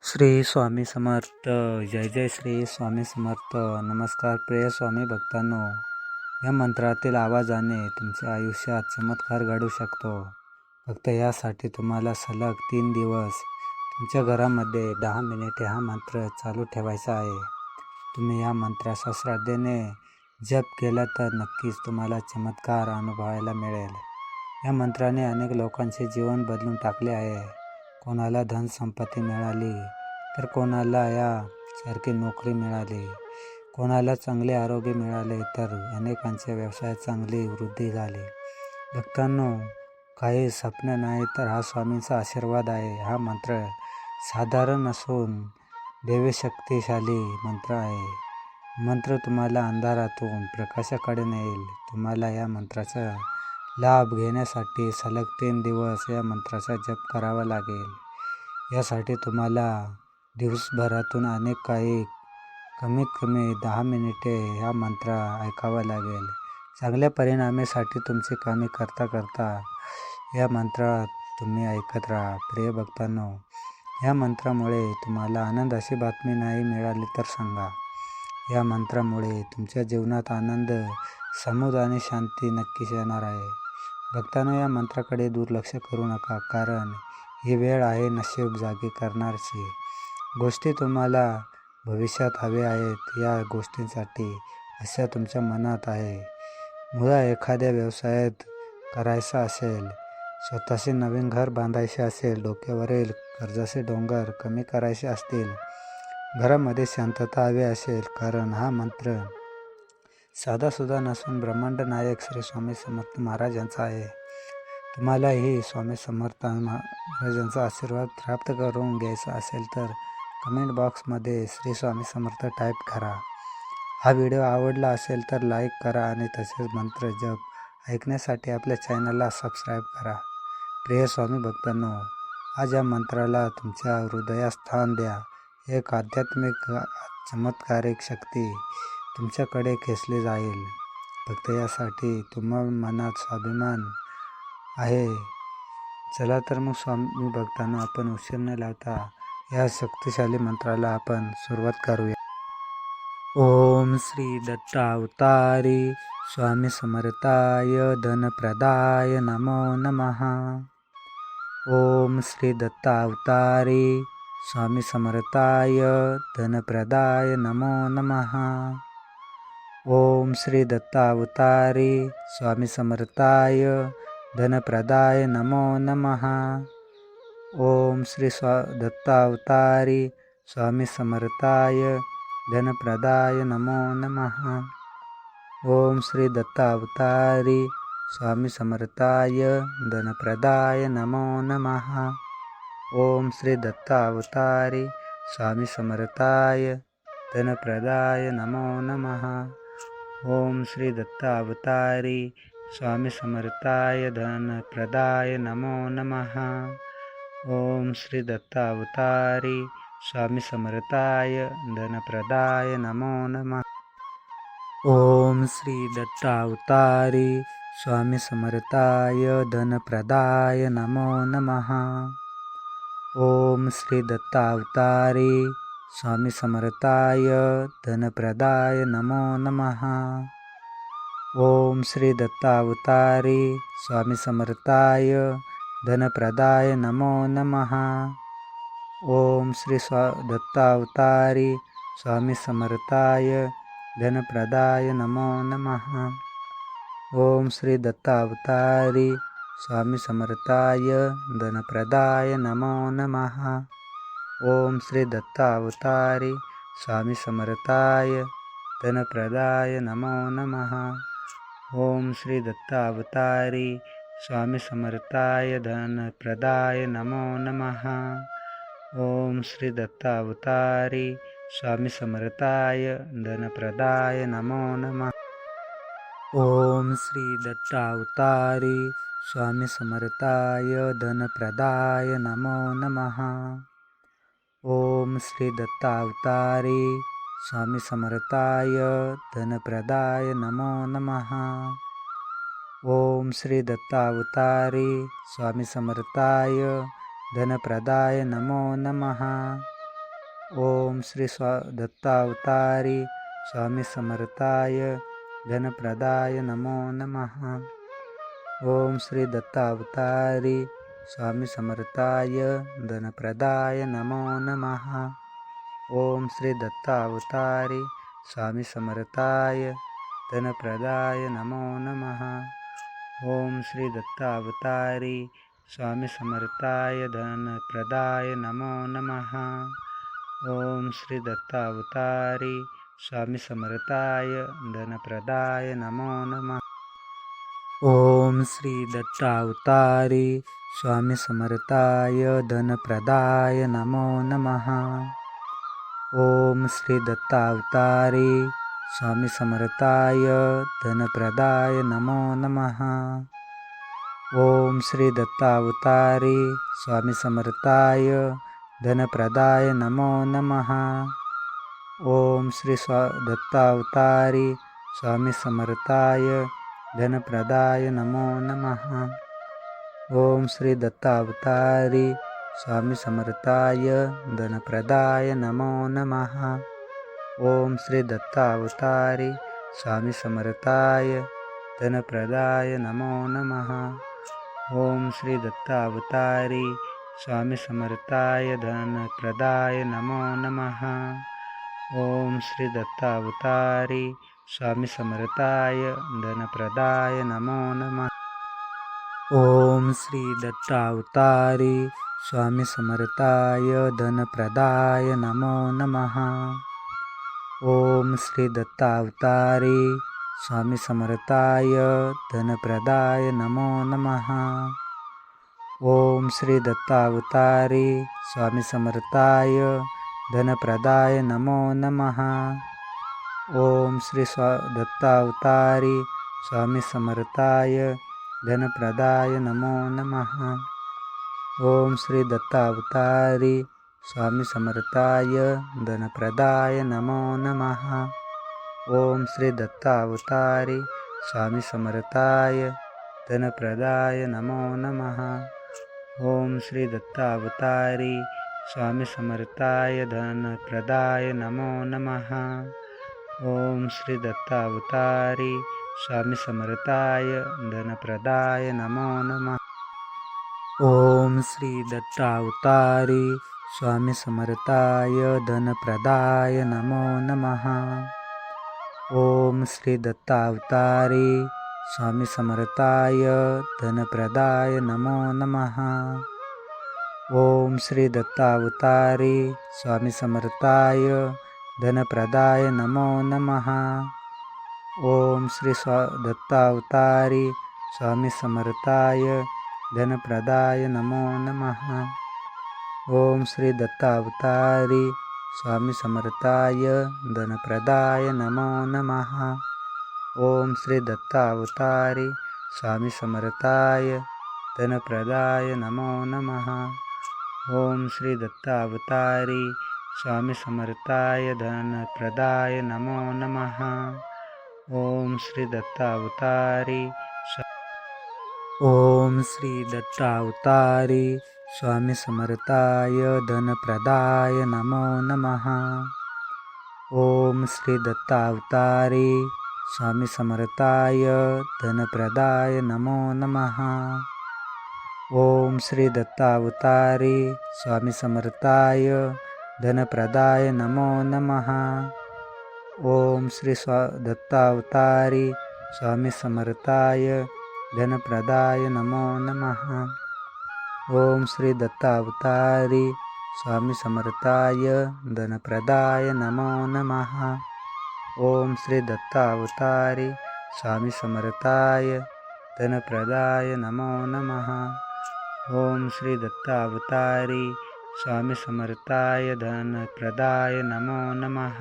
श्री स्वामी समर्थ. जय जय श्री स्वामी समर्थ. नमस्कार प्रिय स्वामी भक्तांनो. या मंत्रातील आवाजाने तुमच्या आयुष्यात चमत्कार घडू शकतो. फक्त यासाठी तुम्हाला सलग 3 दिवस तुमच्या घरामध्ये 10 मिनिटे हा मंत्र चालू ठेवायचा आहे. तुम्ही या मंत्राचा श्रद्धेने जप केला तर नक्कीच तुम्हाला चमत्कार अनुभवायला मिळेल. या मंत्राने अनेक लोकांचे जीवन बदलून टाकले आहे. कोणाला धन संपत्ती मिळाली तर कोणाला यासारखी नोकरी मिळाली, कोणाला चांगले आरोग्य मिळाले तर अनेकांच्या व्यवसायात चांगली वृद्धी झाली. भक्तांनो, काही स्वप्न नाही तर हा स्वामींचा आशीर्वाद आहे. हा मंत्र साधारण नसून शक्तिशाली मंत्र आहे. मंत्र तुम्हाला अंधारातून प्रकाशाकडे नेईल. तुम्हाला या मंत्राचा लाभ घेण्यासाठी सलग 3 दिवस या मंत्राचा जप करावा लागेल. यासाठी तुम्हाला दिवसभरातून कमीत कमी 10 मिनिटे हा मंत्र ऐकावा लागेल. चांगल्या परिणामासाठी तुमची कामे करता करता या मंत्रात तुम्ही ऐकत राहा. प्रिय भक्तांनो, या मंत्रामुळे तुम्हाला आनंदाची बातमी नाही मिळाली तर सांगा. या मंत्रामुळे तुमच्या जीवनात आनंद, समृद्धी आणि शांती नक्कीच येणार आहे. भक्तांनो, या मंत्राकडे दुर्लक्ष करू नका, कारण ही वेळ आहे नशीब जागी करण्याची. गोष्टी तुम्हाला भविष्यात हवे आहेत, या गोष्टींसाठी असं तुमच्या मनात आहे. मुला एखाद्या व्यवसायात करायचा असेल, स्वतःचे नवीन घर बांधायचे असेल, डोक्यावरील कर्जाचे डोंगर कमी करायचे असतील, घरामध्ये शांतता हवी असेल, कारण हा मंत्र साधासुद्धा नसून ब्रह्मांड नायक श्री स्वामी समर्थ महाराज यांचा आहे. तुम्हालाही स्वामी समर्थ महाराजांचा आशीर्वाद प्राप्त करून घ्यायचा असेल तर कमेंट बॉक्समध्ये श्री स्वामी समर्थ टाईप करा. हा व्हिडिओ आवडला असेल तर लाईक करा आणि तसेच मंत्र जप ऐकण्यासाठी आपल्या चॅनलला सबस्क्राईब करा. प्रिय स्वामी भक्तांनो, आज या मंत्राला तुमच्या हृदयात स्थान द्या. एक आध्यात्मिक चमत्कारिक शक्ती तुमच्याकडे खेचली जाईल. फक्त यासाठी तुम्हा मनात स्वाभिमान आहे. चला तर मग स्वामी भक्तांनो, आपण उशीर न लावता या शक्तिशाली मंत्राला आपण सुरुवात करूया. ओम श्री दत्तावतारी स्वामी समर्थाय धनप्रदाय नमो नमः. ओम श्री दत्तावतारी स्वामी समर्थाय धनप्रदाय नमो नमः. ओम श्री दत्तावतारी स्वामी समर्थाय धनप्रदाय नमो नमः. ओम श्री दत्तावतारी स्वामी समर्थाय धनप्रदाय नमो नमः. ओम श्री दत्तावतारी स्वामी समर्थाय धनप्रदाय नमो नमः. ओम श्री दत्तावतारी स्वामी समर्थाय धनप्रदाय नमो नमः. ओम श्री दत्तावतारी स्वामी समर्थाय धनप्रदाय नमो नमः. ओम श्री दत्तावतारी स्वामी समर्थाय धनप्रदाय नमो नमः. ओम श्री दत्तावतारी स्वामी समर्थाय धनप्रदाय नमो नमः. ओम श्री दत्तावतारी स्वामी समर्थाय धनप्रदाय नमो नमः. ओम श्री दत्तावतारी स्वामी समर्थाय धनप्रदाय नमो नमः. ओम श्री दत्तावतारी स्वामी समर्थाय धनप्रदाय नमो नमः. ओम श्री दत्तावतारी स्वामी समर्थाय धनप्रदाय नमो नमः. ओम श्री दत्तावतारी स्वामी समर्थाय धनप्रदाय नमो नमः. ओम श्री दत्तावतारी स्वामी समर्थाय धनप्रदाय नमो नमः. ओम श्री दत्तावतारी स्वामी समर्थाय धनप्रदाय नमो नमः. ओम श्री दत्तावतारी स्वामी समर्थाय धनप्रदाय नमो नमः. ओम श्री दत्तावतारी स्वामी समर्थाय धनप्रदाय नमो नमः. ओम श्री दत्तावतारी स्वामी समर्थाय धनप्रदाय नमो नमः. ओम श्री दत्तावतारी स्वामी समर्थाय धनप्रदाय नमो नमः. ओम श्री दत्तावतारी स्वामी समर्थाय धनप्रदाय नमो नमः. ओम श्री दत्तावतारी स्वामी समर्थाय धनप्रदाय नमो नमः. ओम श्री दत्तावतारी स्वामी समर्थाय धनप्रदाय नमो नमः. ओम श्री दत्तावतारी स्वामी समर्थाय धनप्रदाय नमो नमः. ओम श्री दत्तावतारी स्वामी समर्थाय धनप्रदाय नमो नमः. ओम श्री दत्तावतारी स्वामी समर्थाय धनप्रदाय नमो नमः. ओम श्री दत्तावतारी स्वामी समर्थाय धनप्रदाय नमो नमः. ओम श्री दत्तावतारी स्वामी समर्थाय धनप्रदाय नमो नमः. ओम श्री दत्तावतारी स्वामी समर्थाय धनप्रदाय नमो नमः. ओम श्री दत्तावतारी स्वामी समर्थाय धनप्रदाय नमो नमः. ओम श्री दत्तावतारी स्वामी समर्थाय धनप्रदाय नमो नमः. ओम श्री दत्तावतारी स्वामी समर्थाय धनप्रदाय नमो नमः. ओम श्री दत्तावतारी स्वामी समर्थाय धनप्रदाय नमो नमः. ओम श्री दत्तावतारी स्वामी समर्थाय धनप्रदाय नमो नमः. ओम श्री दत्तावतारी स्वामी समर्थाय धनप्रदाय नमो नमः. ओम श्री दत्तावतारी स्वामी समर्थाय धनप्रदाय नमो नमः. ओम श्री दत्तावतारी स्वामी समर्थाय धनप्रदाय नमो नमः. ओम श्री दत्तावतारी स्वामी समर्थाय धनप्रदाय नमो नमः. ओम श्री दत्तावतारी स्वामी समर्थाय धनप्रदाय नमो नमः. ओम श्री दत्तावतारी स्वामी समर्थाय धनप्रदाय नमो नमः. ओम श्री दत्तावतारी स्वामी समर्थाय धनप्रदाय नमो नमः. ओम श्री दत्तावतारी स्वामी समर्थाय धनप्रदाय नमो नमः. ओम श्री दत्तावतारी स्वामी समर्थाय धनप्रदाय नमो नमः. ओम श्री दत्तावतारी स्वामी समर्थाय धनप्रदाय नमो नमः. ओम श्री दत्तावतारी स्वामी समर्थाय धनप्रदाय नमो नमः. ओम श्री दत्तावतारी स्वामी समर्थाय धनप्रदाय नमो नमः. ओम श्री दत्तावतारी स्वामी समर्थाय धनप्रदाय नमो नमः. ओम श्री दत्तावतारी ओम श्री दत्तावतारी स्वामी समर्थाय धनप्रदाय नमो नमः. ओम श्री दत्तावतारी स्वामी समर्थाय धनप्रदाय नमो नमः. ओम श्री दत्तावतारी स्वामी समर्थाय धनप्रदाय नमो नमः. ओम श्री दत्तावतारी स्वामी समर्थाय धनप्रदाय नमो नमः. ओम श्री दत्तावतारी स्वामी समर्थाय धनप्रदाय नमो नमः. ओम श्री दत्तावतारी स्वामी समर्थाय धनप्रदाय नमो नमः. ओम श्री दत्तावतारी स्वामी समर्थाय धनप्रदाय नमो नमः.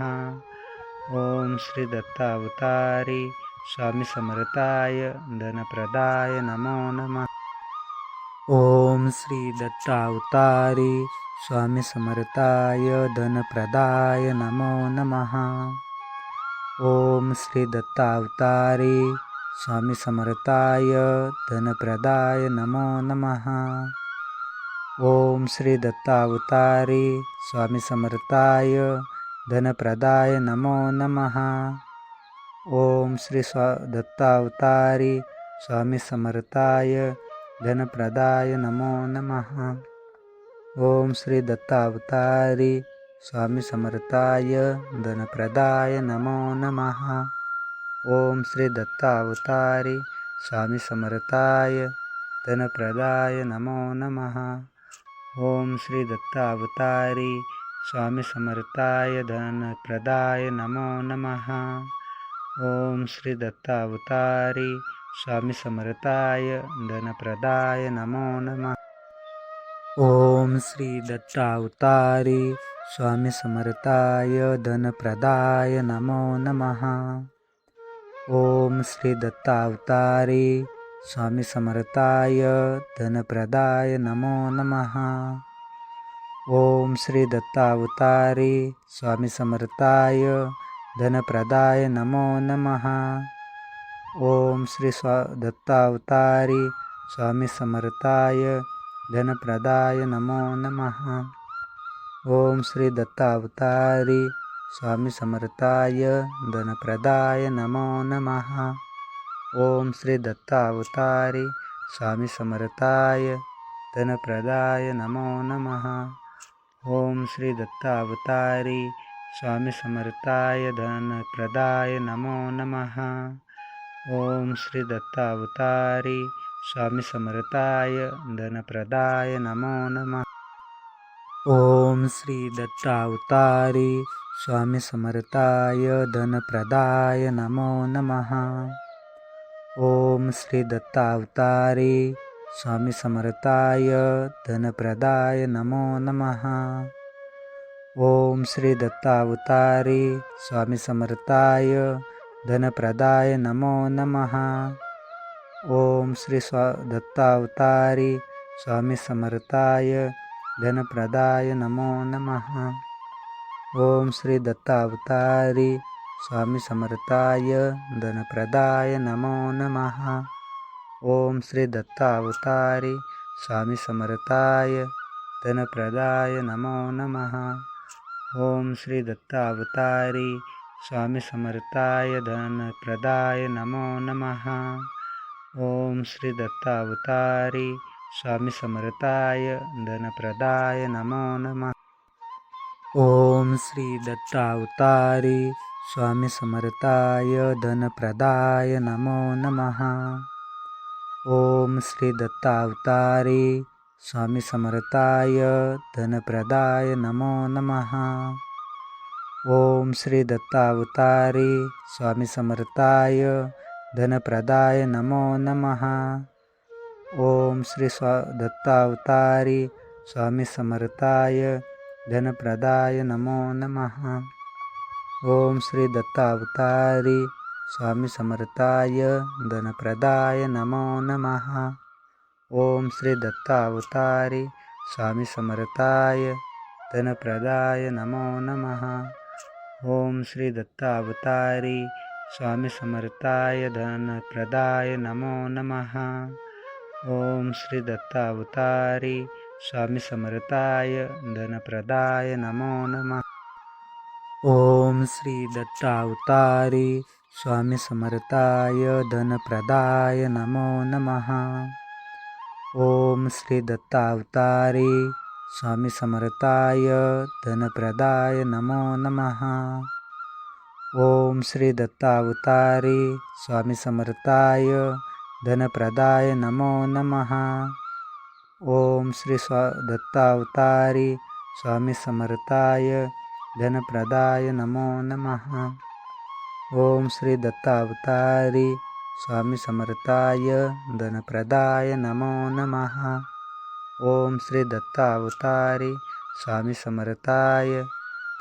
ओम श्री दत्तावतारी स्वामी समर्थाय धनप्रदाय नमो नमः. ओम श्री दत्तावतारी स्वामी समर्थाय धनप्रदाय नमो नमः. ओम श्री दत्तावतारी स्वामी समर्थाय धनप्रदाय नमो नमः. ओम श्री दत्तावतारी स्वामी समर्थाय धनप्रदाय नमो नमः. ओम श्री दत्तावतारी स्वामी समर्थाय धनप्रदाय नमो नमः. ओम श्री दत्तावतारी स्वामी समर्थाय धनप्रदाय नमो नमः. ओम श्री दत्तावतारी स्वामी समर्थाय धनप्रदाय नमो नमः. ओम श्री दत्तावतारी स्वामी समर्थाय धनप्रदाय नमो नमः. ओम श्री दत्तावतारी स्वामी समर्थाय धनप्रदाय नमो नमः. ओम श्री दत्तावतारी स्वामी समर्थाय धनप्रदाय नमो नमः. ओम श्री दत्तावतारी स्वामी समर्थाय धनप्रदाय नमो नमः. ओम श्री दत्तावतारी स्वामी समर्थाय धनप्रदाय नमो नमः. ओम श्री दत्तावतारी स्वामी समर्थाय धनप्रदाय नमो नमः. ओम श्री दत्तावतारी स्वामी समर्थाय धनप्रदाय नमो नमः. ओम श्री दत्तावतारी स्वामी समर्थाय धनप्रदाय नमो नमः. ओम श्री दत्तावतारी स्वामी समर्थाय धनप्रदाय नमो नमः. ओम श्री दत्तावतारी स्वामी समर्थाय धनप्रदाय नमो नमः. ओम श्री दत्तावतारी स्वामी समर्थाय धनप्रदाय नमो नमः. ओम श्री दत्तावतारी स्वामी समर्थाय धनप्रदाय नमो नमः. ओम श्री दत्तावतारी स्वामी समर्थाय धनप्रदाय नमो नमः. ओम श्री दत्तावतारी स्वामी समर्थाय धनप्रदाय नमो नमः. ओम श्री दत्तावतारी स्वामी समर्थाय धनप्रदाय नमो नमः. ओम श्री दत्तावतारी स्वामी समर्थाय धनप्रदाय नमो नमः. ओम श्री दत्तावतारी स्वामी समर्थाय धनप्रदाय नमो नमः. ओम श्री दत्तावतारी स्वामी समर्थाय धनप्रदाय नमो नमः. ओम श्री दत्तावतारी स्वामी समर्थाय धनप्रदाय नमो नमः. ओम श्री दत्तावतारी स्वामी समर्थाय धनप्रदाय नमो नमः. ओम श्री दत्तावतारी स्वामी समर्थाय धनप्रदाय नमो नमः. ओम श्री दत्तावतारी स्वामी समर्थाय धनप्रदाय नमो नमः. ओम श्री दत्तावतारी स्वामी समर्थाय धनप्रदाय नमो नमः. ओम श्री दत्तावतारी स्वामी समर्थाय धनप्रदाय नमो नमः. ओम श्री दत्तावतारी स्वामी समर्थाय धनप्रदाय नमो नमः. ओम श्री दत्तावतारी स्वामी समर्थाय धनप्रदाय नमो नमः. ओम श्री दत्तावतारी स्वामी समर्थाय धनप्रदाय नमो नमः. ओम श्री दत्तावतारी स्वामी समर्थाय धनप्रदाय नमो नमः. ओम श्री दत्तावतारी स्वामी समर्थाय धनप्रदाय नमो नमः. ओम श्री दत्तावतारी स्वामी समर्थाय धनप्रदाय नमो नमः. ओम श्री दत्तावतारी स्वामी समर्थाय धनप्रदाय नमो नमः. ओम श्री दत्तावतारी स्वामी समर्थाय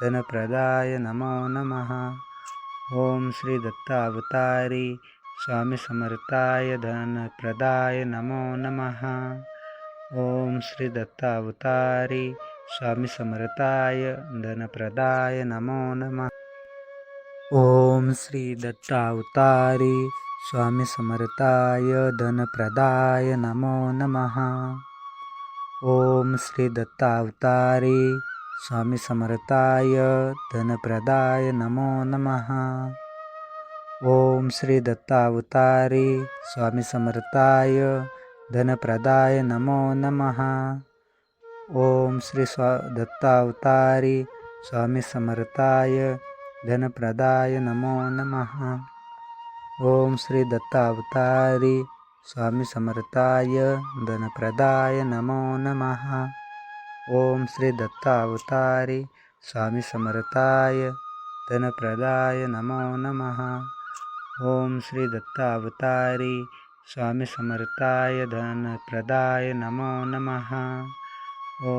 धनप्रदाय नमो नमः. ओम श्री दत्तावतारी स्वामी समर्थाय धनप्रदाय नमो नमः. ओम श्री दत्तावतारी स्वामी समर्थाय धनप्रदाय नमो नमः. ओम श्री दत्तावतारी स्वामी समर्थाय धनप्रदाय नमो नमः. ओम श्री दत्तावतारी स्वामी समर्थाय धनप्रदाय नमो नमः। ओम श्री दत्तावतारी स्वामी समर्थाय धनप्रदाय नमो नमः। ओम श्री दत्तावतारी स्वामी समर्थाय धनप्रदाय नमो नमः। ओम श्री दत्तावतारी स्वामी समर्थाय धनप्रदाय नमो नमः। ओम श्री दत्तावतारी स्वामी समर्थाय धनप्रदाय नमो नमः। ओम श्री दत्तावतारी स्वामी समर्थाय धनप्रदाय नमो नमः। ओम